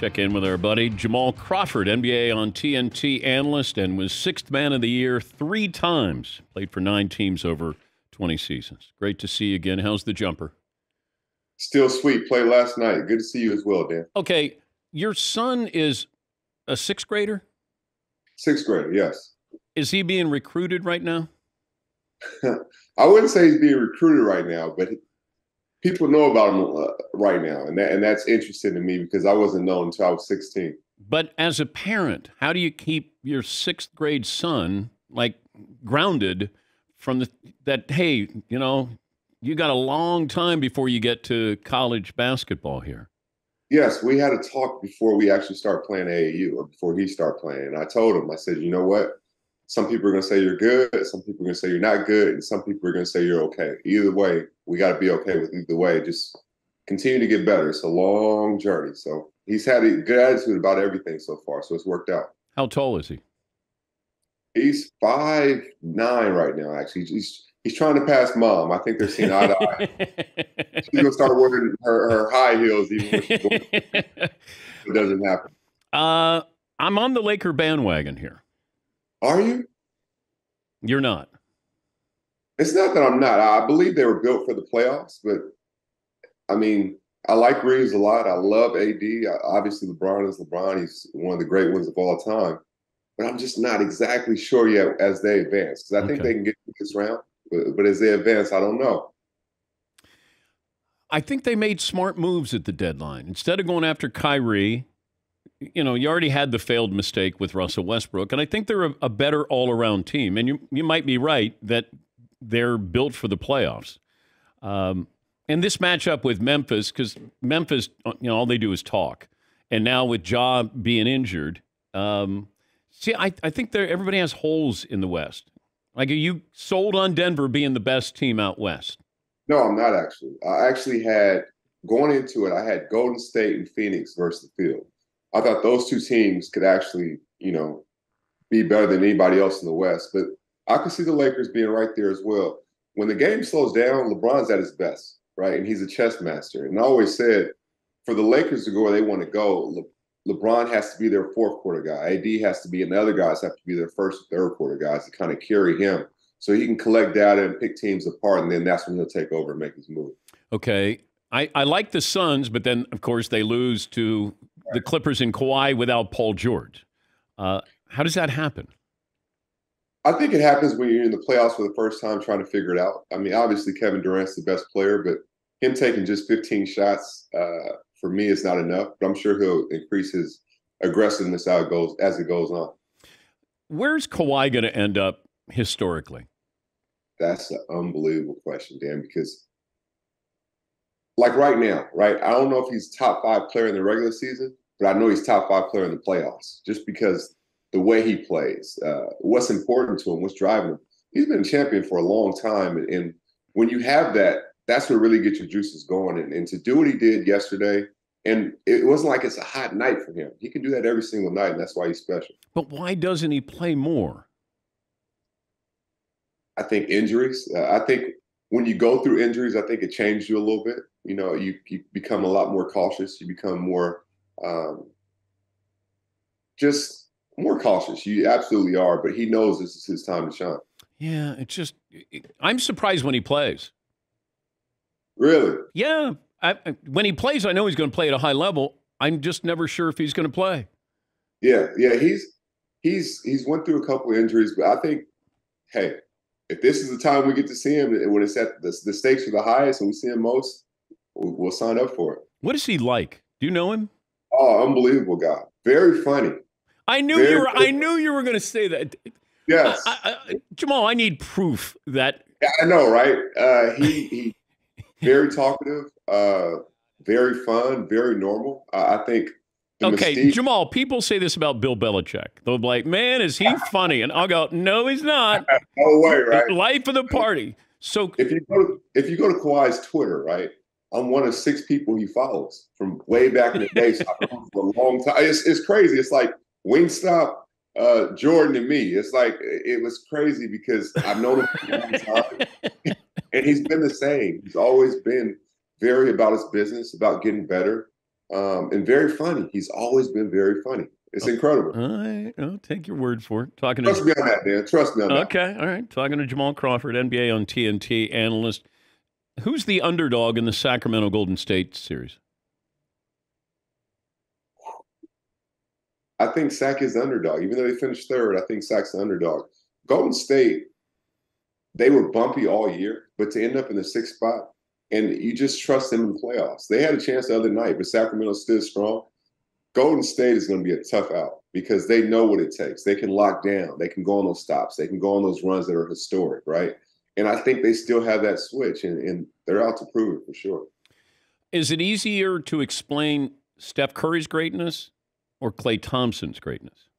Check in with our buddy Jamal Crawford, NBA on TNT analyst, and was sixth man of the year 3 times. Played for 9 teams over 20 seasons. Great to see you again. How's the jumper? Still sweet. Played last night. Good to see you as well, Dan. Okay, your son is a 6th grader? 6th grader, yes. Is he being recruited right now? I wouldn't say he's being recruited right now, but people know about him right now, and that's interesting to me because I wasn't known until I was 16. But as a parent, how do you keep your 6th grade son grounded from that? Hey, you got a long time before you get to college basketball here. Yes, we had a talk before we actually start playing AAU, or before he started playing. And I told him, I said, you know what? Some people are going to say you're good. Some people are going to say you're not good. And some people are going to say you're okay. Either way, we got to be okay with either way. Just continue to get better. It's a long journey. So he's had a good attitude about everything so far. So it's worked out. How tall is he? He's 5'9" right now, actually. He's trying to pass mom. I think they're seeing eye to eye. She's going to start wearing her high heels even when she's going. It doesn't happen. I'm on the Laker bandwagon here. Are you? You're not. It's not that I'm not. I believe they were built for the playoffs, but I mean, I like Reeves a lot. I love AD. Obviously, LeBron is LeBron. He's one of the great ones of all time. But I'm just not exactly sure yet as they advance, because I think they can get to this round. But as they advance, I don't know. I think they made smart moves at the deadline. Instead of going after Kyrie, you already had the failed mistake with Russell Westbrook, and I think they're a better all-around team. And you might be right that they're built for the playoffs. And this matchup with Memphis, because Memphis, all they do is talk. And now with Ja being injured, I think everybody has holes in the West. Are you sold on Denver being the best team out West? No, I'm not actually. I actually had, going into it, I had Golden State and Phoenix versus the field. I thought those two teams could actually, be better than anybody else in the West. But I could see the Lakers being right there as well. When the game slows down, LeBron's at his best, right? And he's a chess master. And I always said, for the Lakers to go where they want to go, LeBron has to be their 4th quarter guy. AD has to be, and the other guys have to be their 1st and 3rd quarter guys to kind of carry him so he can collect data and pick teams apart, and then that's when he'll take over and make his move. Okay. I like the Suns, but then, of course, they lose to the Clippers and Kawhi without Paul George. How does that happen? I think it happens when you're in the playoffs for the first time trying to figure it out. I mean, obviously, Kevin Durant's the best player, but him taking just 15 shots for me is not enough. But I'm sure he'll increase his aggressiveness as it goes on. Where's Kawhi going to end up historically? That's an unbelievable question, Dan, because like right now, right? I don't know if he's top 5 player in the regular season, but I know he's top 5 player in the playoffs just because the way he plays, what's important to him, what's driving him. He's been a champion for a long time. And when you have that, that's what really gets your juices going. And to do what he did yesterday, and it wasn't like it's a hot night for him. He can do that every single night, and that's why he's special. But why doesn't he play more? I think injuries. I think when you go through injuries, I think it changed you a little bit. You become a lot more cautious. You become more just more cautious. You absolutely are. But he knows this is his time to shine. Yeah, I'm surprised when he plays. Really? Yeah. When he plays, I know he's going to play at a high level. I'm just never sure if he's going to play. Yeah. He's went through a couple of injuries, but I think, hey, if this is the time we get to see him, when it's at the stakes are the highest and we see him most, we'll sign up for it. What is he like? Do you know him? Oh, unbelievable guy. Very funny. I knew you were going to say that. Yes. Jamal, I need proof that. Yeah, I know, right? He very talkative, very fun, very normal. I think. Okay, mystique. Jamal, people say this about Bill Belichick. They'll be like, man, is he funny? And I'll go, no, he's not. No way, right? Life of the party. So if you go to Kawhi's Twitter, right? I'm one of 6 people he follows from way back in the day. So I've known him for a long time. It's crazy. It's like Wingstop, Jordan, and me. It's like it was crazy because I've known him for a long time, and he's been the same. He's always been very about his business, about getting better. and very funny. He's always been very funny. It's incredible. I'll take your word for it. Trust me on that, man. Trust me on that. Okay, all right. Talking to Jamal Crawford, NBA on TNT analyst. Who's the underdog in the Sacramento Golden State series? I think Sac is the underdog. Even though they finished third, I think Sac's the underdog. Golden State, they were bumpy all year, but to end up in the sixth spot, and you just trust them in the playoffs. They had a chance the other night, but Sacramento stood strong. Golden State is going to be a tough out because they know what it takes. They can lock down. They can go on those stops. They can go on those runs that are historic, right? And I think they still have that switch, and they're out to prove it for sure. Is it easier to explain Steph Curry's greatness or Klay Thompson's greatness?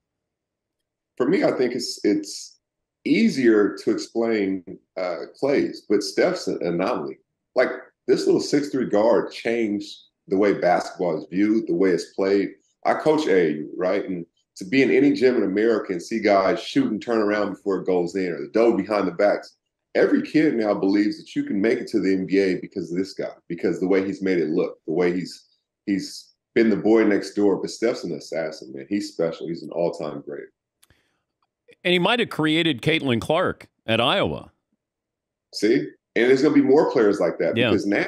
For me, I think it's easier to explain Klay's, but Steph's an anomaly. Like, this little 6'3" guard changed the way basketball is viewed, the way it's played. I coach AAU, right? And to be in any gym in America and see guys shoot and turn around before it goes in, or the dough behind the backs, every kid now believes that you can make it to the NBA because of this guy, because the way he's made it look, the way he's been the boy next door. But Steph's an assassin, man. He's special. He's an all-time great. And he might have created Caitlin Clark at Iowa. See? And there's going to be more players like that because now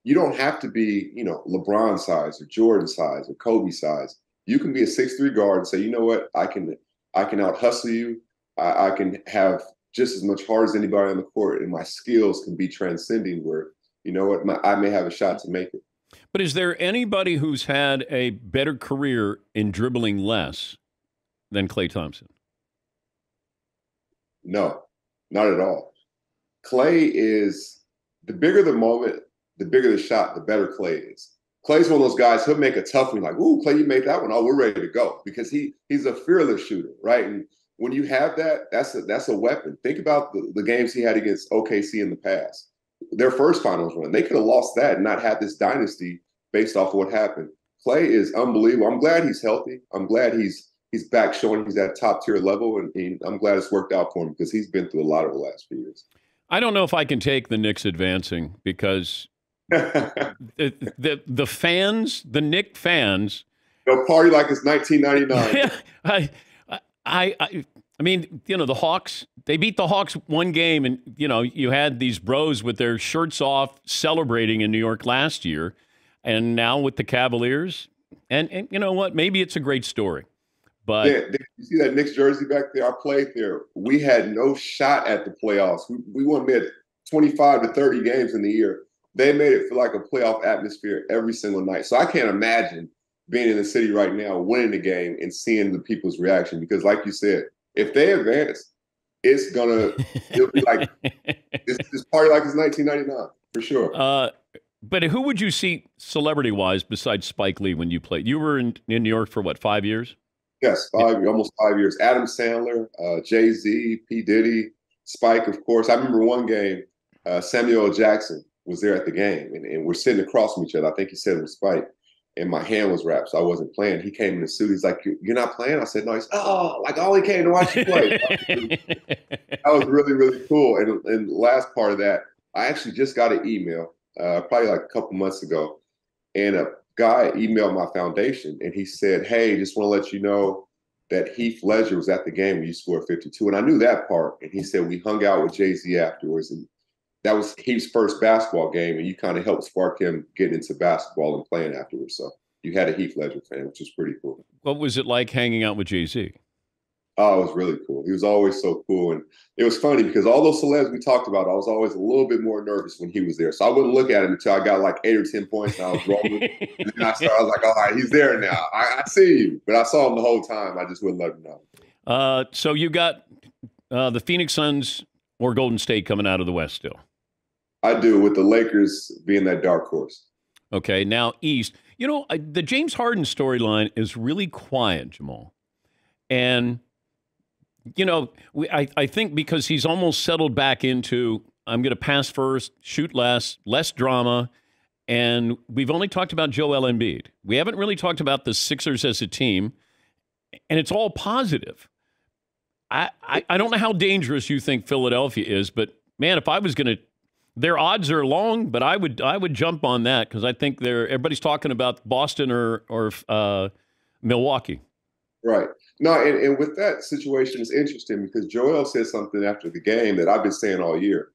you don't have to be, LeBron size or Jordan size or Kobe size. You can be a 6'3" guard and say, you know what, I can out hustle you. I can have just as much heart as anybody on the court, and my skills can be transcending where, you know what, I may have a shot to make it. But is there anybody who's had a better career in dribbling less than Klay Thompson? No, not at all. Klay is, the bigger the moment, the bigger the shot, the better Klay is. Klay's one of those guys, he'll make a tough one, like, ooh, Klay, you made that one. Oh, we're ready to go. Because he's a fearless shooter, right? And when you have that, that's a weapon. Think about the games he had against OKC in the past. Their first finals run. They could have lost that and not had this dynasty based off of what happened. Klay is unbelievable. I'm glad he's healthy. I'm glad he's back showing he's at top tier level, and I'm glad it's worked out for him because he's been through a lot over the last few years. I don't know if I can take the Knicks advancing because the fans, the Knick fans, they'll party like it's 1999. I mean, the Hawks, they beat the Hawks one game, and, you had these bros with their shirts off celebrating in New York last year, and now with the Cavaliers. And you know what? Maybe it's a great story. But yeah, you see that Knicks jersey back there? I played there. We had no shot at the playoffs. We won made 25 to 30 games in the year. They made it feel like a playoff atmosphere every single night. So I can't imagine being in the city right now, winning the game and seeing the people's reaction. Because like you said, if they advance, it'll be like this party like it's 1999 for sure. But who would you see celebrity-wise besides Spike Lee when you played? You were in New York for what, 5 years? Yes, almost 5 years. Adam Sandler, Jay-Z, P. Diddy, Spike, of course. I remember one game, Samuel L. Jackson was there at the game, and we're sitting across from each other. I think he said it was Spike, and my hand was wrapped, so I wasn't playing. He came in the suit. He's like, "You're not playing?" I said, "No." He's, "Oh, like I only came to watch you play." That was really, really cool. And the last part of that, I actually just got an email, probably like a couple months ago, and a guy emailed my foundation, and he said, "Hey, just want to let you know that Heath Ledger was at the game when you scored 52." And I knew that part. And he said, we hung out with Jay-Z afterwards. And that was Heath's first basketball game. And you kind of helped spark him getting into basketball and playing afterwards. So you had a Heath Ledger fan, which was pretty cool. What was it like hanging out with Jay-Z? Oh, it was really cool. He was always so cool. And it was funny because all those celebs we talked about, I was always a little bit more nervous when he was there. So I wouldn't look at him until I got like 8 or 10 points and I was rolling. And then I was like, all right, he's there now. I see you. But I saw him the whole time. I just wouldn't let him know. So you got the Phoenix Suns or Golden State coming out of the West still? I do, with the Lakers being that dark horse. Okay, now East. The James Harden storyline is really quiet, Jamal. And I think because he's almost settled back into, I'm going to pass first, shoot less drama, and we've only talked about Joel Embiid. We haven't really talked about the Sixers as a team, and it's all positive. I don't know how dangerous you think Philadelphia is, but, man, if I was going to Their odds are long, but I would jump on that because I think everybody's talking about Boston or Milwaukee. Right. No, and with that situation, it's interesting because Joel said something after the game that I've been saying all year.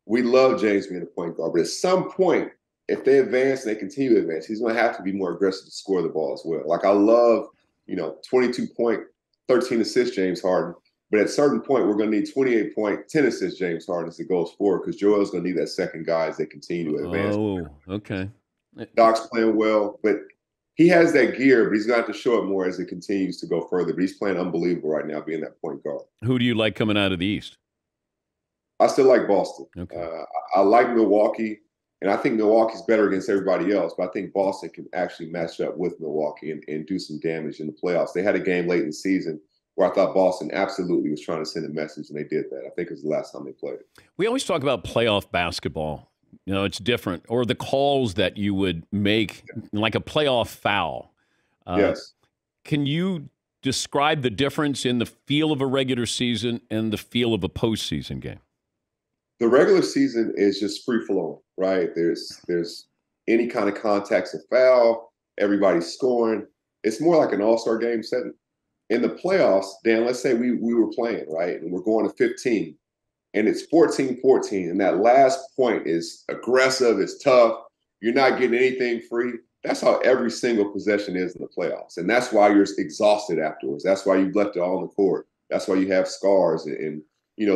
We love James being a point guard, but at some point, if they advance and they continue to advance, he's going to have to be more aggressive to score the ball as well. Like I love, 22 point, 13 assists James Harden, but at a certain point, we're going to need 28 point, 10 assists James Harden as it goes forward because Joel's going to need that second guy as they continue to advance. Oh, okay. Doc's playing well, but he has that gear, but he's going to have to show it more as it continues to go further. But he's playing unbelievable right now, being that point guard. Who do you like coming out of the East? I still like Boston. Okay. I like Milwaukee, and I think Milwaukee's better against everybody else, but I think Boston can actually match up with Milwaukee and do some damage in the playoffs. They had a game late in the season where I thought Boston absolutely was trying to send a message, and they did that. I think it was the last time they played. We always talk about playoff basketball. It's different, or the calls that you would make, like a playoff foul. Yes. Can you describe the difference in the feel of a regular season and the feel of a postseason game? The regular season is just free flowing, right? There's any kind of contact's a foul, everybody's scoring. It's more like an all-star game setting. In the playoffs, Dan, let's say we were playing, right? And we're going to 15. And it's 14-14, and that last point is aggressive, it's tough. You're not getting anything free. That's how every single possession is in the playoffs. And that's why you're exhausted afterwards. That's why you've left it all on the court. That's why you have scars and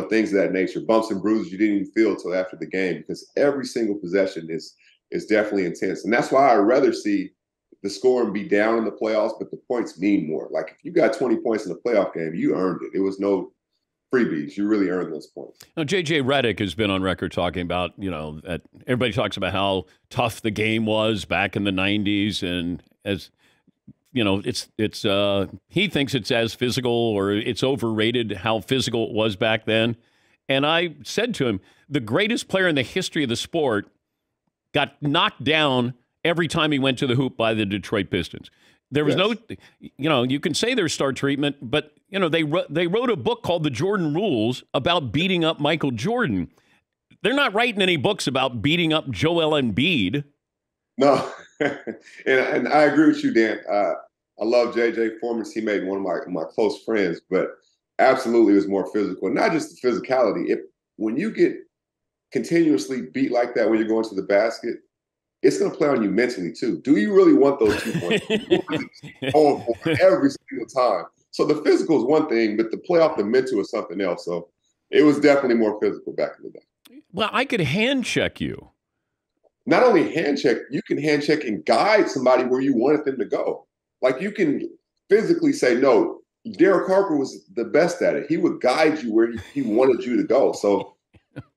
things of that nature, bumps and bruises you didn't even feel until after the game, because every single possession is definitely intense. And that's why I'd rather see the scoring be down in the playoffs, but the points mean more. Like if you got 20 points in the playoff game, you earned it. It was no freebies. You really earned those points. Now, J.J. Redick has been on record talking about, that everybody talks about how tough the game was back in the 90s. And as, he thinks it's as physical or it's overrated how physical it was back then. And I said to him, the greatest player in the history of the sport got knocked down every time he went to the hoop by the Detroit Pistons. There was you can say there's star treatment, but, they wrote a book called The Jordan Rules about beating up Michael Jordan. They're not writing any books about beating up Joel Embiid. No, and I agree with you, Dan. I love JJ, former teammate, one of my close friends, but absolutely it was more physical. Not just the physicality. When you get continuously beat like that when you're going to the basket, it's going to play on you mentally too. Do you really want those 2 points? Going for it every single time. So the physical is one thing, but the playoff, the mental is something else. So it was definitely more physical back in the day. Well, I could hand check you. Not only hand check, you can hand check and guide somebody where you wanted them to go. Like you can physically say, no, Derek Harper was the best at it. He would guide you where he wanted you to go. So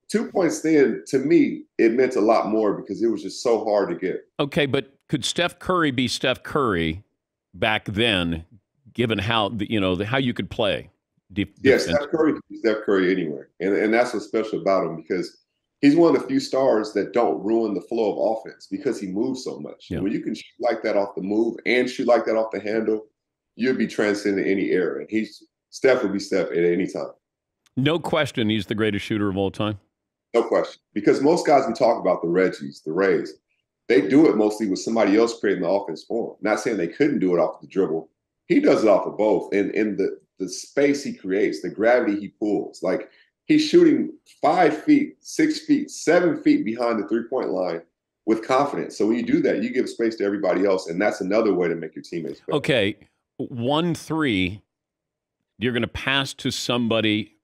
2 points then, to me, it meant a lot more because it was just so hard to get. Okay, but could Steph Curry be Steph Curry back then, given how how you could play? Yes, Steph Curry could be Steph Curry anywhere, and that's what's special about him because he's one of the few stars that don't ruin the flow of offense because he moves so much. Yeah. When you can shoot like that off the move and shoot like that off the handle, you'd be transcending any era. And Steph would be Steph at any time. No question, he's the greatest shooter of all time. No question. Because most guys we talk about, the Reggies, the Rays, they do it mostly with somebody else creating the offense for them. Not saying they couldn't do it off the dribble. He does it off of both. And in the space he creates, the gravity he pulls. Like he's shooting 5 feet, 6 feet, 7 feet behind the three-point line with confidence. So when you do that, you give space to everybody else. And that's another way to make your teammates better. Okay, 1-3, you're going to pass to somebody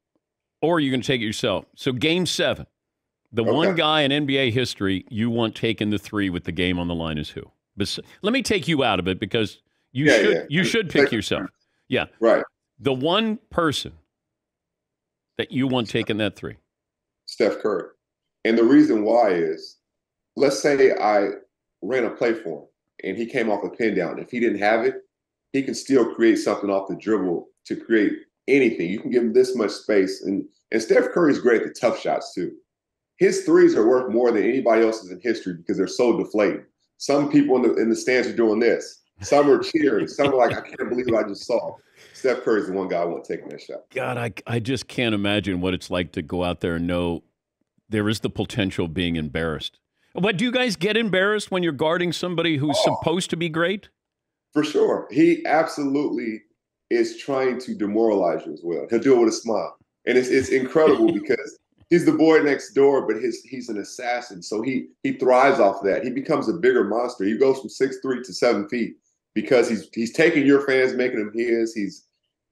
or you're going to take it yourself. So game 7. The one guy in NBA history you want taking the 3 with the game on the line is who? Let me take you out of it because you should pick yourself. Yeah. Right. The one person that you want taking that 3. Steph Curry. And the reason why is, let's say I ran a play for him and he came off a pin down. If he didn't have it, he can still create something off the dribble to create anything. You can give him this much space. And Steph Curry's great at the tough shots too. His threes are worth more than anybody else's in history because they're so deflating. Some people in the stands are doing this. Some are cheering. Some are like, I can't believe what I just saw. Steph Curry's the one guy I want taking that shot. God, I just can't imagine what it's like to go out there and know there is the potential of being embarrassed. But do you guys get embarrassed when you're guarding somebody who's supposed to be great? For sure. He absolutely is trying to demoralize you as well. He'll do it with a smile. And it's incredible because he's the boy next door, but he's an assassin. So he thrives off that. He becomes a bigger monster. He goes from 6'3" to 7 feet because he's taking your fans, making them his.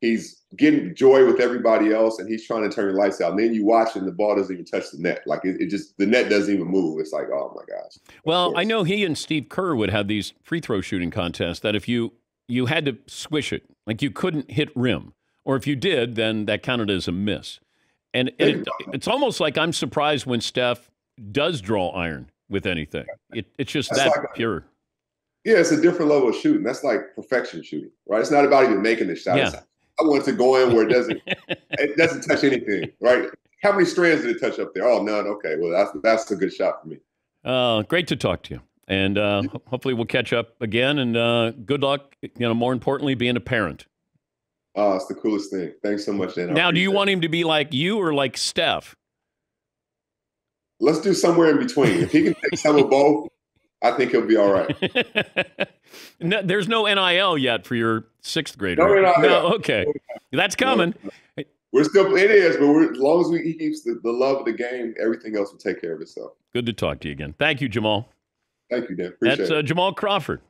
He's getting joy with everybody else, and he's trying to turn your lights out. And then you watch, and the ball doesn't even touch the net. Like it just the net doesn't even move. It's like, oh my gosh. Well, I know he and Steve Kerr would have these free throw shooting contests that if you had to swish it, like you couldn't hit rim, or if you did, then that counted as a miss. And it's almost like I'm surprised when Steph does draw iron with anything. It's just that's that like pure. Yeah, it's a different level of shooting. That's like perfection shooting, right? It's not about even making the shot. Yeah. I want it to go in where it doesn't touch anything, right? How many strands did it touch up there? Oh, none. Okay, well, that's a good shot for me. Great to talk to you. And hopefully we'll catch up again. And good luck, more importantly, being a parent. Oh, it's the coolest thing. Thanks so much, Dan. Now, do you want him to be like you or like Steph? Let's do somewhere in between. If he can take some of both, I think he'll be all right. No, there's no NIL yet for your sixth grader. No NIL. No, okay. That's coming. We're still, it is, but as long as he keeps the love of the game, everything else will take care of itself. Good to talk to you again. Thank you, Jamal. Thank you, Dan. Appreciate it. That's Jamal Crawford.